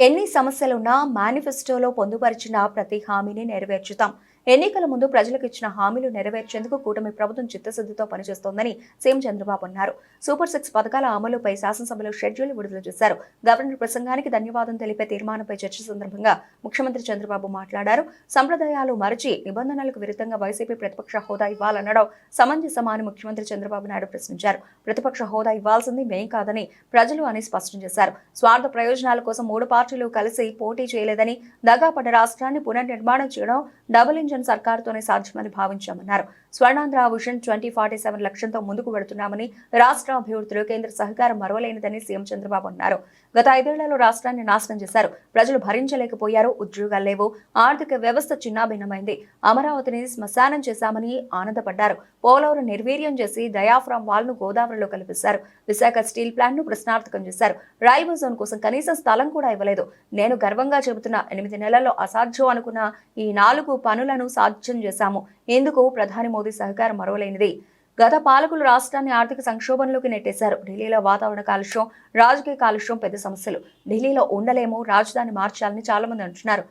ఎన్ని సమస్యలున్నా మేనిఫెస్టోలో పొందుపరిచిన ప్రతి హామీని నెరవేర్చుతాం. ఎన్నికల ముందు ప్రజలకు ఇచ్చిన హామీలు నెరవేర్చేందుకు కూటమి ప్రభుత్వం చిత్తశుద్ధితో పనిచేస్తోందని సీఎం చంద్రబాబు అన్నారు. సూపర్ 6 పథకాల అమలుపై శాసనసభలో షెడ్యూల్ విడుదల చేశారు. గవర్నర్ ప్రసంగానికి ధన్యవాదం తెలిపే తీర్మానంపై చర్చ సందర్భంగా ముఖ్యమంత్రి చంద్రబాబు మాట్లాడారు. సంప్రదాయాలు మరచి నిబంధనలకు విరుద్ధంగా వైసీపీ ప్రతిపక్ష హోదా ఇవ్వాలనడం సమంజసమా అని ముఖ్యమంత్రి చంద్రబాబు నాయుడు ప్రశ్నించారు. ప్రతిపక్ష హోదా ఇవ్వాల్సింది మేం కాదని ప్రజలు అని స్పష్టం చేశారు. స్వార్థ ప్రయోజనాల కోసం 3 పార్టీలు కలిసి పోటీ చేయలేదని, దగాపడ్డ రాష్ట్రాన్ని పునర్నిర్మాణం చేయడం డబుల్ ఇంజన్ సర్కారుతోనే సాధ్యమని భావించామన్నారు. స్వర్ణాంధ్ర విజన్ 2047 లక్ష్యంతో ముందుకు వెళుతున్నామని, రాష్ట్ర అభివృద్ధిలో కేంద్ర సహకారం మరవలేనిదని సీఎం చంద్రబాబు అన్నారు. గత 5 ఏళ్లలో రాష్ట్రాన్ని నాశనం చేశారు. ప్రజలు భరించలేకపోయారు. ఉద్యోగాలు లేవు. ఆర్థిక వ్యవస్థ చిన్నాభిన్నమైంది. అమరావతిని శ్మశానం చేశామని ఆనందపడ్డారు. పోలవరం నిర్వీర్యం చేసి డయాఫ్రామ్ వాల్ను గోదావరిలో కలిపేశారు. విశాఖ స్టీల్ ప్లాంట్ ను ప్రశ్నార్థకం చేశారు. రైల్వే జోన్ కోసం కనీసం స్థలం కూడా ఇవ్వలేదు. నేను గర్వంగా చెబుతున్న 8 నెలల్లో అసాధ్యం అనుకున్న ఈ 4 పనులను సాధ్యం చేశాము. ఇందుకు ప్రధాని మోదీ సహకారం మరవలేనిది. గత పాలకులు రాష్ట్రాన్ని ఆర్థిక సంక్షోభంలోకి నెట్టేశారు. ఢిల్లీలో వాతావరణ కాలుష్యం, రాజకీయ కాలుష్యం పెద్ద సమస్యలు. ఢిల్లీలో ఉండలేము, రాజధాని మార్చాలని చాలా మంది అంటున్నారు.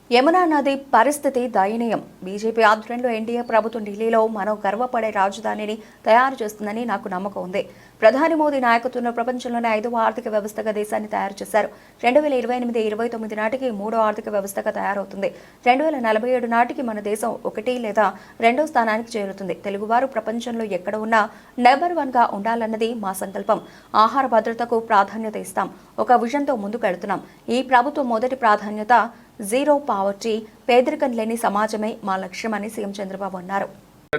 యమునా నది పరిస్థితి దయనీయం. బీజేపీ ఆధ్వర్యంలో ఎన్డీఏ ప్రభుత్వం ఢిల్లీలో మనం గర్వపడే రాజధానిని తయారు చేస్తుందని నాకు నమ్మకం ఉంది. ప్రధాని మోదీ నాయకత్వంలో ప్రపంచంలోనే 5వ ఆర్థిక వ్యవస్థగా దేశాన్ని తయారు చేశారు. 2028-29 నాటికి 3వ ఆర్థిక వ్యవస్థగా తయారవుతుంది. 2047 నాటికి మన దేశం 1 లేదా 2వ స్థానానికి చేరుతుంది. తెలుగువారు ప్రపంచంలో ఎక్కడ ఉన్నా నెంబర్ 1గా ఉండాలన్నది మా సంకల్పం. ఆహార భద్రతకు ప్రాధాన్యత ఇస్తాం. ఒక విజన్తో ముందుకెళ్తున్నాం. ఈ ప్రభుత్వం మొదటి ప్రాధాన్యత జీరో పావర్టీ, పేదరికం లేని సమాజమే మా లక్ష్యమని సీఎం చంద్రబాబు అన్నారు.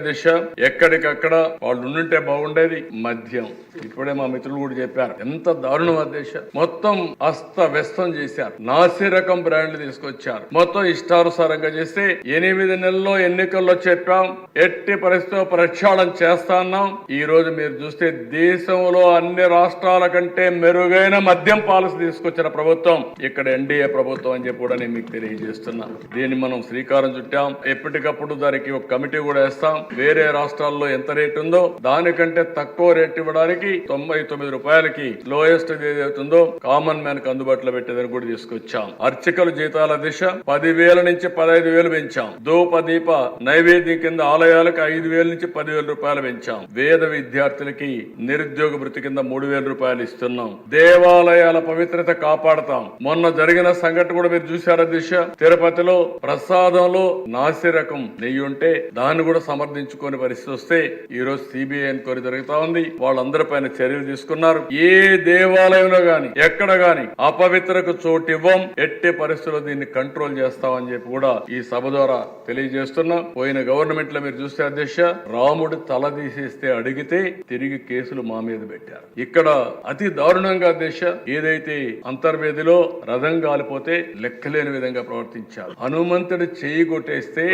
దిశ ఎక్కడికక్కడ వాళ్ళు ఉండుంటే బాగుండేది. మద్యం ఇప్పుడే మా మిత్రులు కూడా చెప్పారు, ఎంత దారుణం దిశ. మొత్తం అస్తవ్యస్తం చేశారు. నాసి రకం బ్రాండ్లు తీసుకొచ్చారు. మొత్తం ఇష్టానుసారంగా చేస్తే 8 నెలల్లో ఎన్నికల్లో చెప్పాం, ఎట్టి పరిస్థితిలో ప్రక్షాళన చేస్తాన్నాం. ఈ రోజు మీరు చూస్తే దేశంలో అన్ని రాష్ట్రాల కంటే మెరుగైన మద్యం పాలసీ తీసుకొచ్చిన ప్రభుత్వం ఇక్కడ ఎన్డీఏ ప్రభుత్వం అని చెప్పి కూడా నేను మీకు తెలియజేస్తున్నా. దీన్ని మనం శ్రీకారం చుట్టాం. ఎప్పటికప్పుడు దానికి ఒక కమిటీ కూడా వేస్తాం. వేరే రాష్ట్రాల్లో ఎంత రేటు ఉందో దానికంటే తక్కువ రేట్ ఇవ్వడానికి 99 రూపాయలకి లోయెస్ట్ ఏదైతుందో కామన్ మ్యాన్ కి అందుబాటులో పెట్టేదని కూడా తీసుకొచ్చాం. అర్చకుల జీతాల దిశ 10,000 నుంచి 15,000 పెంచాం. ధూప దీప నైవేద్యం కింద ఆలయాలకు 5,000 నుంచి 10,000 రూపాయలు పెంచాం. వేద విద్యార్థులకి నిరుద్యోగ భృతి కింద 3,000 రూపాయలు ఇస్తున్నాం. దేవాలయాల పవిత్రత కాపాడతాం. మొన్న జరిగిన సంఘటన కూడా మీరు చూశారా దిశ. తిరుపతిలో ప్రసాదంలో నాసి రకం నెయ్యి ఉంటే దాన్ని కూడా సమర్థించుకునే పరిస్థితి వస్తే ఈ రోజు సిబిఐ ఎంక్వైరీ జరుగుతా ఉంది. వాళ్ళందరి పైన చర్యలు తీసుకున్నారు. ఏ దేవాలయంలో గాని ఎక్కడ గాని అపవిత్రకు చోటు ఇవ్వం. ఎట్టి పరిస్థితుల్లో దీన్ని కంట్రోల్ చేస్తామని చెప్పి కూడా ఈ సభ ద్వారా తెలియజేస్తున్నాం. పోయిన గవర్నమెంట్ లో మీరు చూస్తే అధ్యక్ష, రాముడు తల తీసేస్తే అడిగితే తిరిగి కేసులు మా మీద పెట్టారు. ఇక్కడ అతి దారుణంగా అధ్యక్ష, ఏదైతే అంతర్వేదిలో రథం కాలిపోతే లెక్కలేని విధంగా ప్రవర్తించారు. హనుమంతుడు చేయి కొట్టేస్తే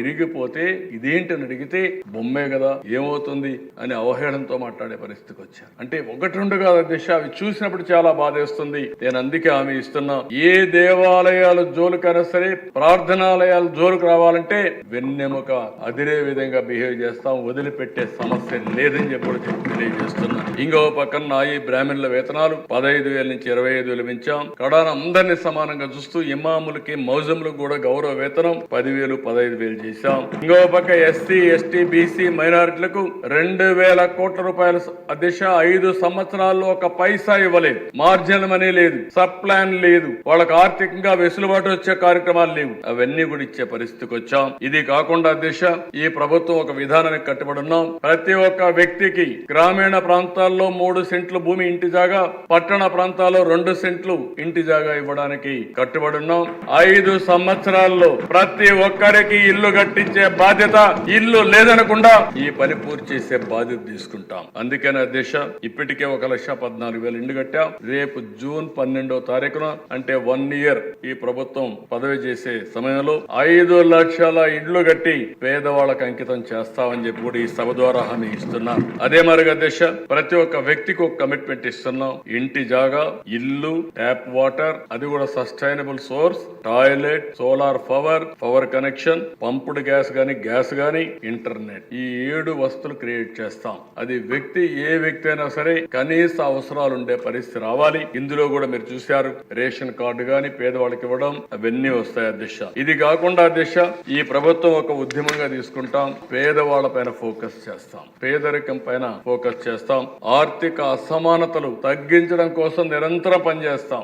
ఇరిగిపోతే ఇదేంటని అడిగితే బొమ్మే కదా ఏమవుతుంది అని అవహేళనతో మాట్లాడే పరిస్థితికి వచ్చారు. అంటే 1-2 కాదు అధ్యక్ష, అవి చూసినప్పుడు చాలా బాధేస్తుంది. నేను అందుకే హామీ ఇస్తున్నా, ఏ దేవాలయాలు జోలికైనా సరే, ప్రార్థనాలయాలు జోలికి రావాలంటే వెన్నెముక అదిరే విధంగా బిహేవ్ చేస్తాం. వదిలిపెట్టే సమస్య లేదని చెప్పి తెలియజేస్తున్నా. ఇంకో పక్కన నాయి బ్రాహ్మణుల వేతనాలు 15,000 నుంచి 25,000 పెంచాం. కడాన అందరినీ సమానంగా చూస్తూ ఇమాములకి మౌజములకు కూడా గౌరవ వేతనం 10,000 15,000 చేశాం. ఇంకో పక్క ఎస్సీ ఎస్టీ బీసీ మైనారిటీలకు 2,000 కోట్ల రూపాయలు అధ్యక్ష 5 సంవత్సరాల్లో ఒక పైసా ఇవ్వలేదు. మార్జిన్ మనీ లేదు, సబ్ ప్లాన్ లేదు, వాళ్ళకి ఆర్థికంగా వెసులుబాటు వచ్చే కార్యక్రమాలు లేవు. అవన్నీ కూడా ఇచ్చే పరిస్థితికి వచ్చాం. ఇది కాకుండా అధ్యక్ష, ఈ ప్రభుత్వం ఒక విధానానికి కట్టుబడి ఉన్నాం. ప్రతి ఒక్క వ్యక్తికి గ్రామీణ ప్రాంతాల్లో 3 సెంట్లు భూమి ఇంటి జాగా, పట్టణ ప్రాంతాల్లో 2 సెంట్లు ఇంటి జాగా ఇవ్వడానికి కట్టుబడి ఉన్నాం. 5 సంవత్సరాల్లో ప్రతి ఒక్కరికి ఇల్లు కట్టించే బాధ్యత, ఇల్లు లేదనకుండా ఈ పని పూర్తి చేసే బాధ్యత తీసుకుంటాం. అందుకని అధ్యక్ష, ఇప్పటికే 1,14,000 ఇండ్లు కట్టాం. రేపు జూన్ 12వ తారీఖున అంటే 1 ఇయర్ ఈ ప్రభుత్వం పదవి చేసే సమయంలో 5 లక్షల ఇండ్లు కట్టి పేదవాళ్ళకు అంకితం చేస్తామని చెప్పి కూడా ఈ సభ ద్వారా హామీ ఇస్తున్నాం. అదే మరి అధ్యక్ష, ప్రతి ఒక్క వ్యక్తికి ఒక కమిట్మెంట్ ఇస్తున్నాం. ఇంటి జాగా, ఇల్లు, ట్యాప్ వాటర్, అది కూడా sustainable source, toilet, solar power connection, pumped gas గానీ ఇంటర్నెట్. ఈ 7 వస్తువులు క్రియేట్ చేస్తాం. అది ఏ వ్యక్తి అయినా సరే కనీస అవసరాలు ఉండే పరిస్థితి రావాలి. ఇందులో కూడా మీరు చూశారు, రేషన్ కార్డు గాని పేదవాళ్ళకి ఇవ్వడం అవన్నీ వస్తాయి అధ్యక్ష. ఇది కాకుండా అధ్యక్ష, ఈ ప్రభుత్వం ఒక ఉద్యమంగా తీసుకుంటాం. పేదవాళ్ళ పైన ఫోకస్ చేస్తాం, పేదరికం పైన ఫోకస్ చేస్తాం, ఆర్థిక అసమానతలు తగ్గించడం కోసం నిరంతరం పనిచేస్తాం.